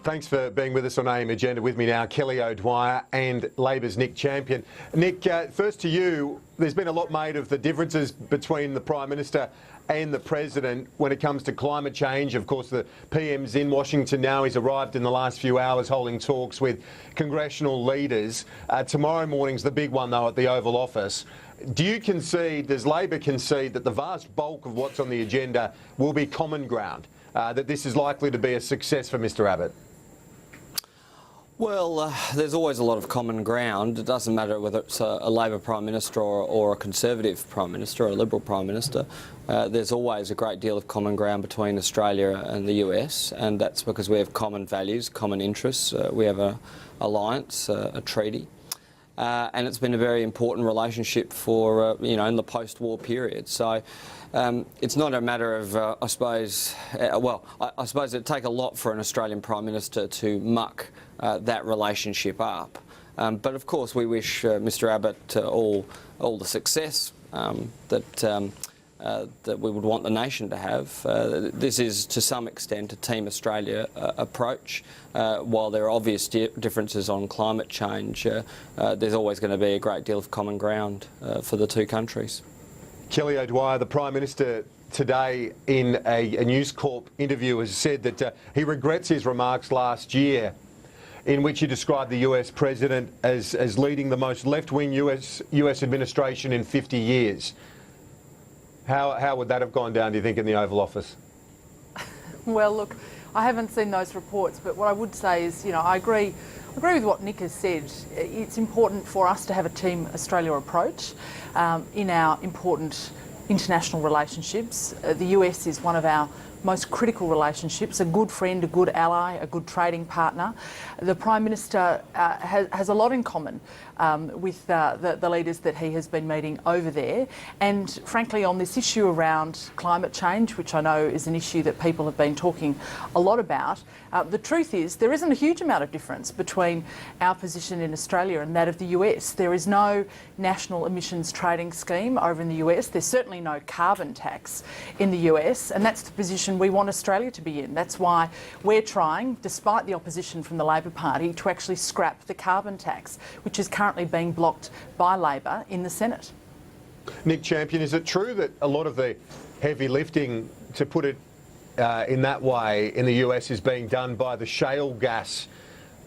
Thanks for being with us on AM Agenda. With me now, Kelly O'Dwyer and Labor's Nick Champion. Nick, first to you, there's been a lot made of the differences between the Prime Minister and the President when it comes to climate change. Of course, the PM's in Washington now. He's arrived in the last few hours holding talks with congressional leaders. Tomorrow morning's the big one, though, at the Oval Office. Do you concede, does Labor concede that the vast bulk of what's on the agenda will be common ground, that this is likely to be a success for Mr Abbott? Well, there's always a lot of common ground. It doesn't matter whether it's a Labor Prime Minister or a Conservative Prime Minister or a Liberal Prime Minister. There's always a great deal of common ground between Australia and the US, and that's because we have common values, common interests. We have an alliance, a treaty. And it's been a very important relationship for, in the post-war period. So it's not a matter of, I suppose it'd take a lot for an Australian Prime Minister to muck that relationship up. But of course we wish Mr Abbott all the success that we would want the nation to have. This is to some extent a Team Australia approach. While there are obvious differences on climate change, there's always going to be a great deal of common ground for the two countries. Kelly O'Dwyer, the Prime Minister today in a News Corp interview has said that he regrets his remarks last year in which he described the US President as leading the most left-wing US administration in 50 years. How would that have gone down, do you think, in the Oval Office? Well, look, I haven't seen those reports, but what I would say is, I agree with what Nick has said. It's important for us to have a Team Australia approach in our important international relationships. The US is one of our most critical relationships, a good friend, a good ally, a good trading partner. The Prime Minister has a lot in common with the leaders that he has been meeting over there. And frankly, on this issue around climate change, which I know is an issue that people have been talking a lot about, the truth is there isn't a huge amount of difference between our position in Australia and that of the US. There is no national emissions trading scheme over in the US. There's certainly no carbon tax in the US, and that's the position we want Australia to be in. That's why we're trying, despite the opposition from the Labor Party, to actually scrap the carbon tax, which is currently being blocked by Labor in the Senate. Nick Champion, is it true that a lot of the heavy lifting, to put it in that way, in the US is being done by the shale gas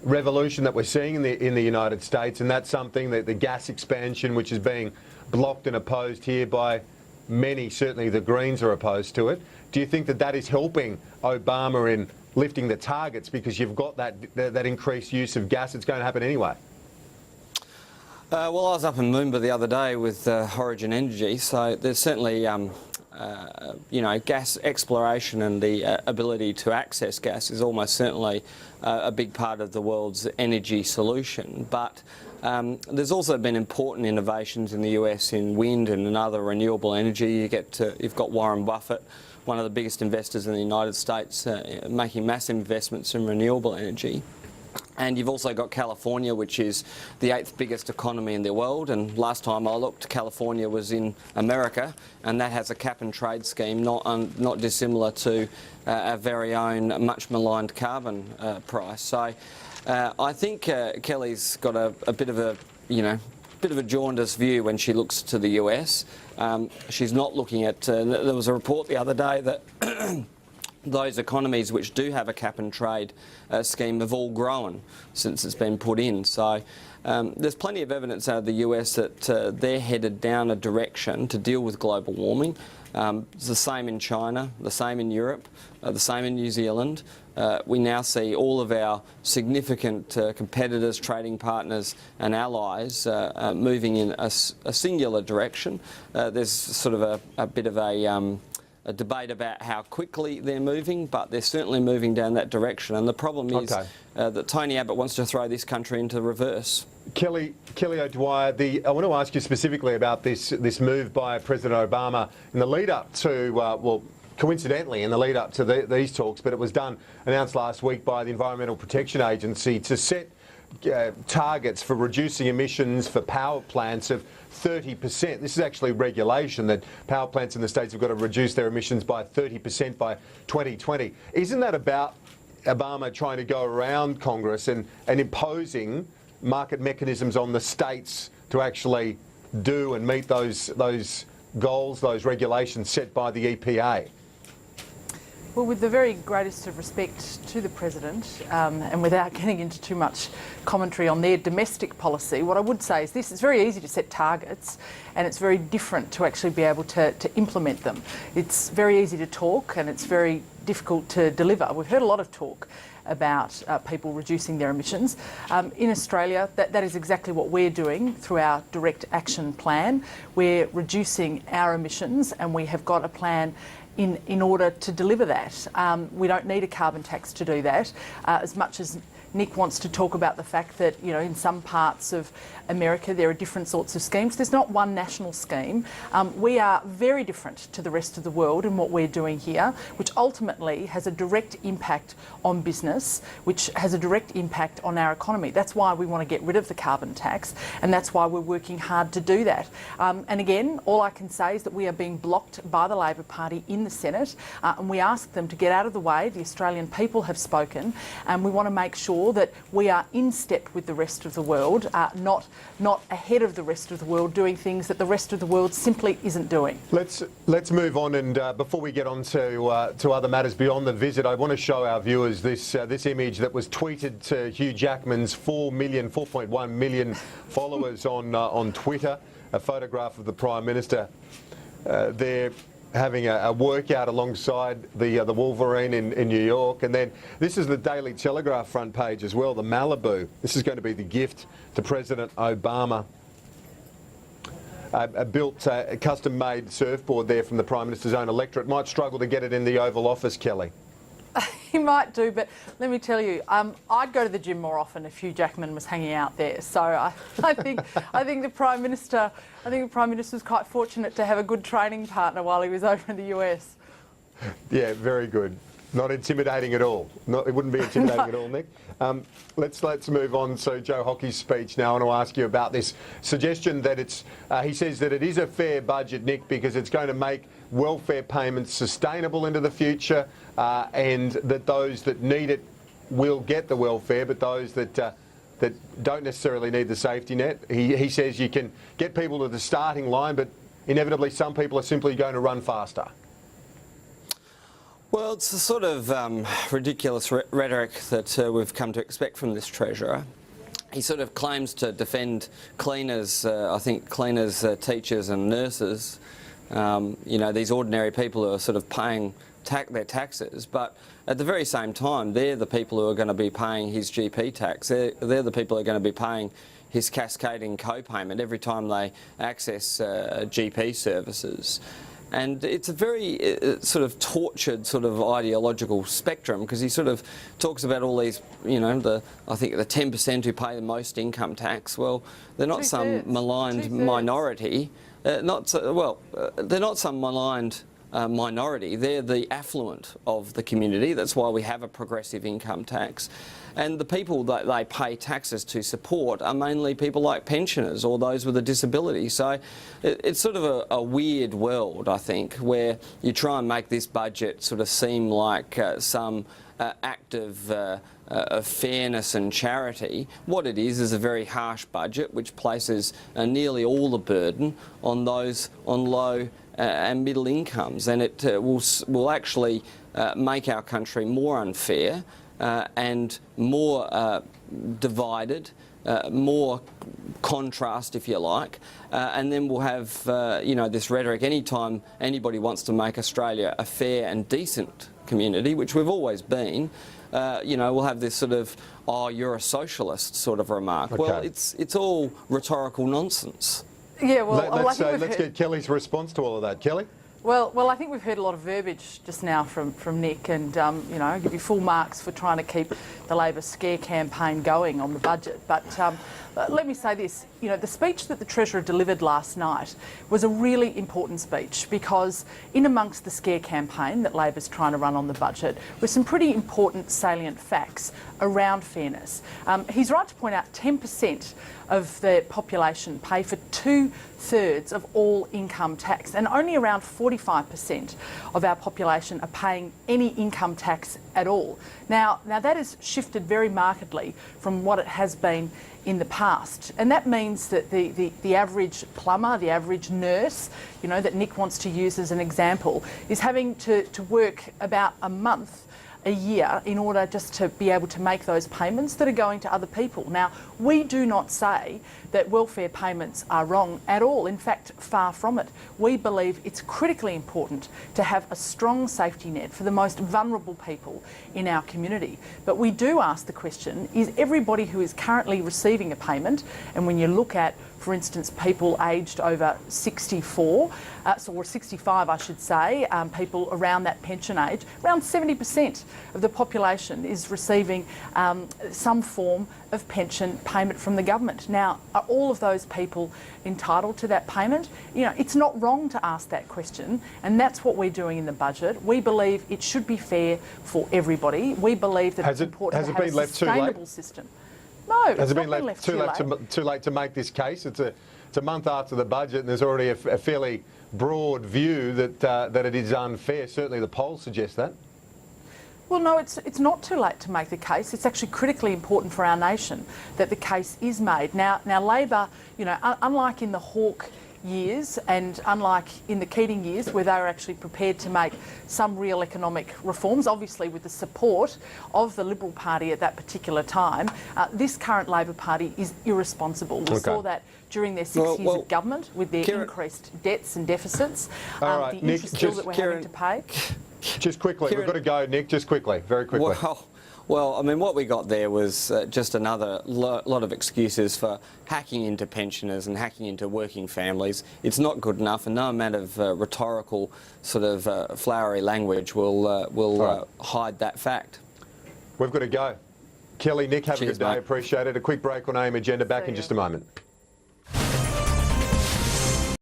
revolution that we're seeing in the United States, and that's something that the gas expansion, which is being blocked and opposed here by many, certainly the Greens are opposed to it. Do you think that that is helping Obama in lifting the targets because you've got that increased use of gas? It's going to happen anyway. Well, I was up in Moomba the other day with Origin Energy, so there's certainly gas exploration and the ability to access gas is almost certainly a big part of the world's energy solution. But there's also been important innovations in the US in wind and in other renewable energy. You've got Warren Buffett, one of the biggest investors in the United States, making massive investments in renewable energy. And you've also got California, which is the 8th biggest economy in the world. And last time I looked, California was in America, and that has a cap and trade scheme not dissimilar to our very own much maligned carbon price. So I think Kelly's got a bit of a jaundiced view when she looks to the US. She's not looking at. There was a report the other day that those economies which do have a cap and trade scheme have all grown since it's been put in. So there's plenty of evidence out of the US that they're headed down a direction to deal with global warming. It's the same in China, the same in Europe, the same in New Zealand. We now see all of our significant competitors, trading partners and allies moving in a singular direction. There's sort of a bit of a debate about how quickly they're moving, but they're certainly moving down that direction. And the problem is that Tony Abbott wants to throw this country into reverse. Kelly O'Dwyer, I want to ask you specifically about this move by President Obama in the lead up to, coincidentally, in the lead up to these talks, but it was announced last week by the Environmental Protection Agency to set targets for reducing emissions for power plants of 30%. This is actually regulation that power plants in the States have got to reduce their emissions by 30% by 2020. Isn't that about Obama trying to go around Congress and imposing market mechanisms on the states to actually do and meet those goals, those regulations set by the EPA? Well, with the very greatest of respect to the President, and without getting into too much commentary on their domestic policy, what I would say is this: it's very easy to set targets and it's very different to actually be able to implement them. It's very easy to talk and it's very difficult to deliver. We've heard a lot of talk about people reducing their emissions. In Australia, that is exactly what we're doing through our direct action plan. We're reducing our emissions and we have got a plan in order to deliver that. We don't need a carbon tax to do that, as much as Nick wants to talk about the fact that, you know, in some parts of America there are different sorts of schemes. There's not one national scheme. We are very different to the rest of the world in what we're doing here, which ultimately has a direct impact on business, which has a direct impact on our economy. That's why we want to get rid of the carbon tax, and that's why we're working hard to do that. And again, all I can say is that we are being blocked by the Labor Party in the Senate, and we ask them to get out of the way. The Australian people have spoken, and we want to make sure that we are in step with the rest of the world, not ahead of the rest of the world, doing things that the rest of the world simply isn't doing. Let's move on, and before we get on to other matters beyond the visit, I want to show our viewers this image that was tweeted to Hugh Jackman's 4.1 million followers on Twitter. A photograph of the Prime Minister there having a workout alongside the Wolverine in New York. And then this is the Daily Telegraph front page as well, the Malibu. This is going to be the gift to President Obama. A built, custom-made surfboard there from the Prime Minister's own electorate. Might struggle to get it in the Oval Office, Kelly. He might do, but let me tell you, I'd go to the gym more often if Hugh Jackman was hanging out there. So I think the Prime Minister was quite fortunate to have a good training partner while he was over in the US. Yeah, very good. Not intimidating at all. It wouldn't be intimidating at all, Nick. Let's move on to Joe Hockey's speech now. I want to ask you about this suggestion that he says that it is a fair budget, Nick, because it's going to make welfare payments sustainable into the future, and that those that need it will get the welfare, but those that don't necessarily need the safety net. He says you can get people to the starting line, but inevitably some people are simply going to run faster. Well, it's the sort of ridiculous rhetoric that we've come to expect from this Treasurer. He sort of claims to defend cleaners, cleaners, teachers and nurses, you know, these ordinary people who are sort of paying their taxes, but at the very same time, they're the people who are going to be paying his GP tax. They're the people who are going to be paying his cascading co-payment every time they access GP services. And it's a very sort of tortured sort of ideological spectrum, because he sort of talks about all these, you know, I think the 10% who pay the most income tax. Well, they're not some maligned minority. They're not some maligned minority. They're the affluent of the community. That's why we have a progressive income tax. And the people that they pay taxes to support are mainly people like pensioners or those with a disability. So it's sort of a weird world, I think, where you try and make this budget sort of seem like some act of fairness and charity. What it is a very harsh budget which places nearly all the burden on those on low and middle incomes, and it will actually make our country more unfair and more divided, more contrast, if you like, and then we'll have you know, this rhetoric anytime anybody wants to make Australia a fair and decent community, which we've always been. You know, we'll have this sort of, oh, you're a socialist sort of remark. Okay. Well, it's all rhetorical nonsense. Yeah, well, let's get Kelly's response to all of that. Kelly? Well, I think we've heard a lot of verbiage just now from Nick, and you know, give you full marks for trying to keep the Labor scare campaign going on the budget. But let me say this, you know, the speech that the Treasurer delivered last night was a really important speech, because in amongst the scare campaign that Labor's trying to run on the budget were some pretty important salient facts around fairness. He's right to point out 10% of the population pay for 2/3 of all income tax, and only around 45% of our population are paying any income tax at all. Now that has shifted very markedly from what it has been in the past, and that means that the average plumber, the average nurse, you know, that Nick wants to use as an example, is having to work about a month a year in order just to be able to make those payments that are going to other people. Now, we do not say that welfare payments are wrong at all. In fact, far from it. We believe it's critically important to have a strong safety net for the most vulnerable people in our community. But we do ask the question, is everybody who is currently receiving a payment, and when you look at, for instance, people aged over 64, or 65 I should say, people around that pension age, around 70% of the population is receiving some form of pension payment from the government. Now, are all of those people entitled to that payment? You know, it's not wrong to ask that question, and that's what we're doing in the budget. We believe it should be fair for everybody. We believe that it's important to have a sustainable system. No, Has it been left left too late to make this case? It's a month after the budget, and there's already a fairly broad view that it is unfair. Certainly, the polls suggest that. Well, no, it's not too late to make the case. It's actually critically important for our nation that the case is made. Now Labor, you know, unlike in the Hawke years and unlike in the Keating years where they were actually prepared to make some real economic reforms, obviously with the support of the Liberal Party at that particular time, this current Labor Party is irresponsible. We saw that during their 6 years of government with their increased debts and deficits, the interest bill that we're having to pay. Just quickly, we've got to go, Nick, just quickly, very quickly. Well, I mean, what we got there was just another lot of excuses for hacking into pensioners and hacking into working families. It's not good enough, and no amount of rhetorical sort of flowery language will hide that fact. We've got to go. Kelly, Nick, have a good day. Mate. Appreciate it. A quick break on AIM Agenda. Back in just a moment.